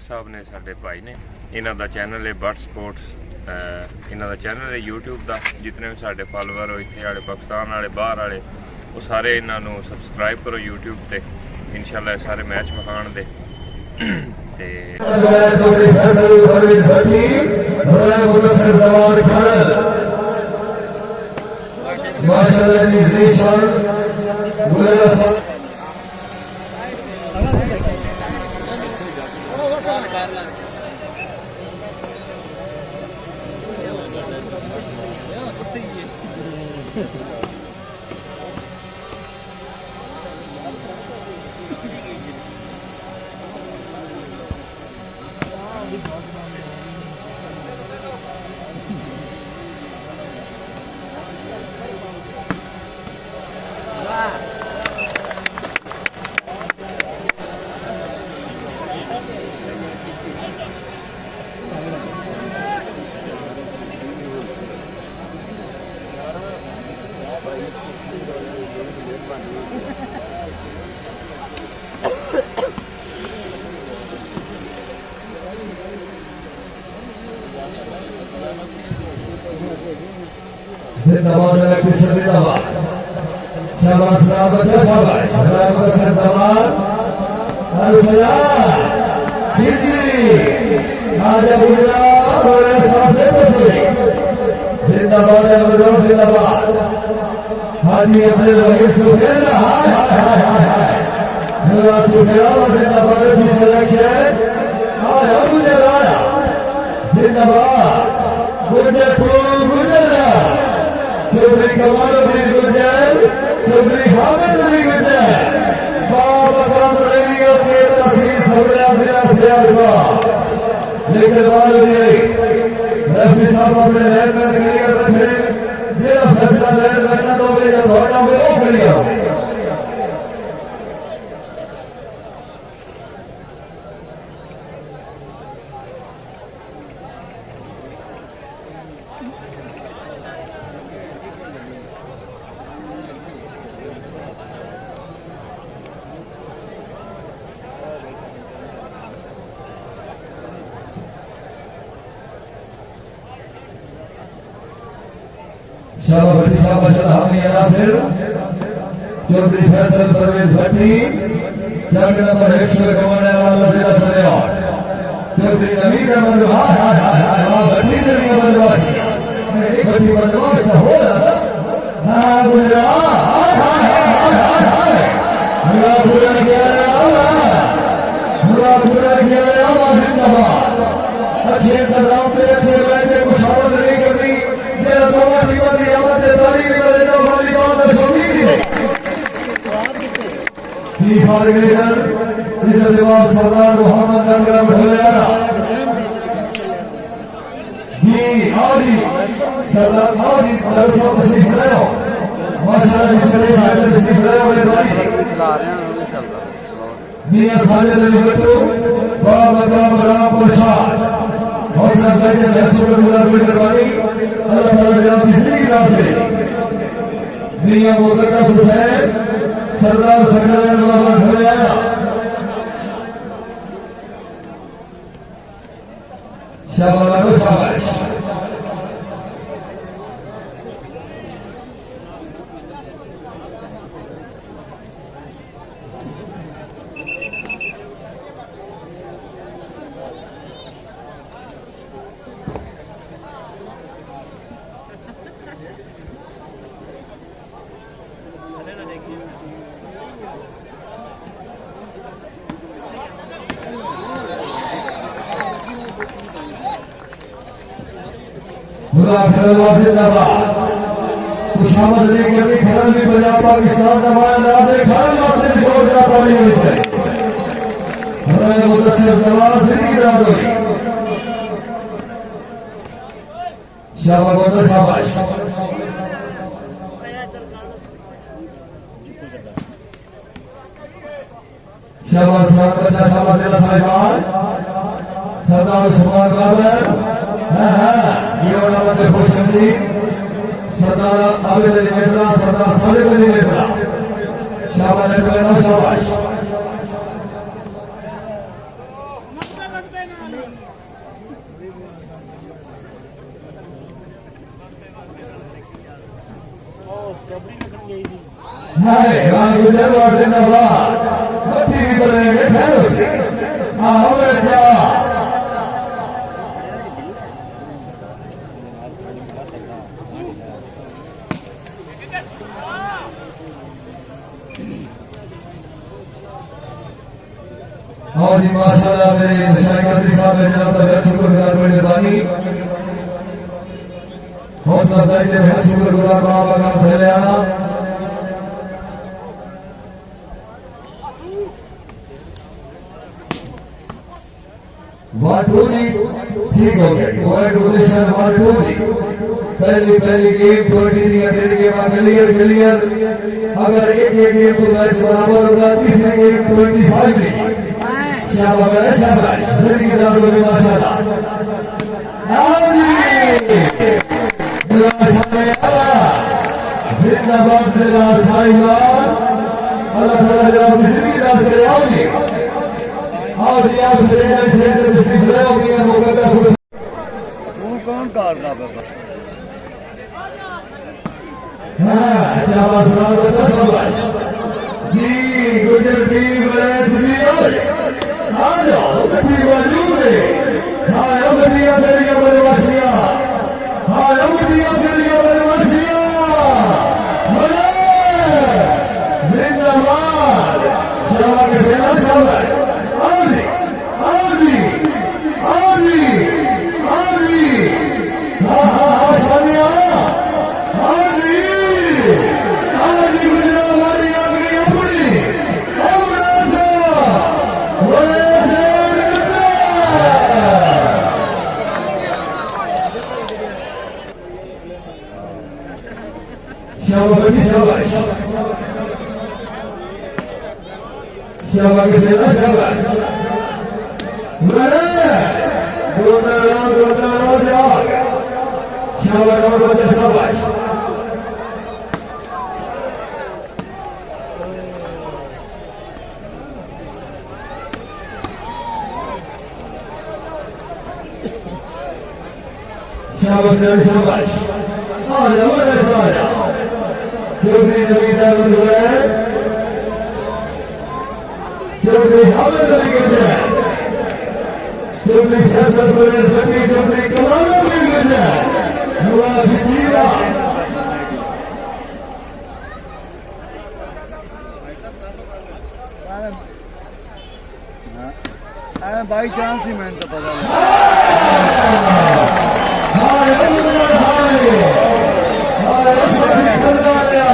साहब ने साडे भाई ने इन्हां दा चैनल है बट स्पोर्ट्स इन्हां दा चैनल है यूट्यूब दा जितने भी साडे फॉलोवर हो इत्थे वाले पाकिस्तान वाले बाहर वाले वो सारे इन्हां नूं सबसक्राइब करो यूट्यूब ते इंशाल्लाह सारे मैच विखाण दे ते माशाअल्लाह जी ज़ीशान जिंदाबाद इलेक्ट्रिशियन जिंदाबाद शाबाश साहब बच्चा शाबाश शाबाश जिंदाबाद अलसलाम हिजी आज बुला और सामने बसरी जिंदाबाद अमरों जिंदाबाद हाजी अपने लोग सुखेरा हाय हाय हाय हाय मेरा सुखेरा जिंदाबाद अच्छी सिलेक्शन आया गुजराया जिंदाबाद गुजरा चौधरी कमालुद्दीन गुजर चौधरी हामिदुद्दीन गुजर बाबा कामरेलियों के तहसील सबरा जिला से आगवा लेकिन रेफरी साहब अपने लाइनमैन क्लियर रखें मेरा फैसला लाइनमैन ना दोगे या दौड़ना में वो क्लियर शाबाश हामी नासिर चौधरी फैसल परवेज भट्टी जंग नंबर 100 कमाने वाला जिला सरेवार चौधरी नवीन अहमद हाय हाय हाय हाय वाह भट्टी ने भी बदमाशी नहीं भट्टी बदमाश हो रहा हां गुजरा हाय हाय हाय हाय हाय हुआ पूरा किया जिंदाबाद अच्छे इंतजाम पे अच्छे बैठे को शामिल नहीं करनी मेरा बाबा दीवानी अमद तारी ने बड़े तो वाली बात है शमीर है जी फारगलेर इज्जत इमाम सरदार मोहम्मद अकरम ढोलियाना जी हाजी सरदार हाजी दरसों तशरीफ लाओ माशाल्लाह जी सले साहब तशरीफ लाओ मेहरबानी चला रहे हैं इंशाल्लाह मियां साजिद अली बट्टू बाबा राम प्रसाद हौसला अफजाई ने शुक्र गुजार मेहरबानी अल्लाह ताला जनाब मिस्री की नाम से मियां मुकद्दस हुसैन सरदार सरकार बाबा ढोलियाना शाबाश शाबाश जिंदाबाद खुशामद ने कभी घर में बजा पाकिस्तान नवाज राजे घर वास्ते जोरदार वाली हुई है हमारे मुदस्सिर जवाब जिंदगी राजोरी शाबाश शाबाश शाबाश बच्चा शाबाश जिला साहिबान सरदार उस्मान बाबर ये मत खुशमदी सरदार आबिद अली मेहता सरदार सालिम अली मेहता शाबाश शाबाश हाय राम गुजरवार जिंदाबाद मट्टी भी बनेंगे ठहरो से आओ बच्चा और जी माशाल्लाह मेरे निशानी साहब ने जनाब का शुक्रगुजार मेहरबानी हौसला अफजाई के बेहद शुक्रगुजार मां बाप का पहले आना वाटूरी ठीक हो गया पॉइंट पोजीशन वाटूरी पहली गेम 20 दिन गेम क्लियर क्लियर अगर एक गेम तो मैच बराबर होगा तीसरी गेम 25 ली शाबाश शाबाश धरती के दारों में माशाल्लाह जिंदाबाद जिला साहिबान अल्लाह ताला जनाब जिंदगी दास करे आओ जी आप सेंटर तशरीफ ले आओ कि मौका का तू कौन करता बाबा हां शाबाश बच्चा शाबाश जी गुजर दी बरस दी आ जाओ कभी मौजूद है हां अबदिया मेरी बनवासिया हां अबदिया मेरी बनवासिया बोले जिंदाबाद शाबाश सेना शाबाश शाबाश शाबाश सेना शाबाश शाबाश और बच्चा शाबाश शाबाश शाबाश चौधरी नवीन अहमद वैद चौधरी हामिद अली गजर चौधरी फैसल वैद लकी चौधरी कमाल अली गजर नवाब जीवा बाई चांस ही मैंने तो पता सभी करना आया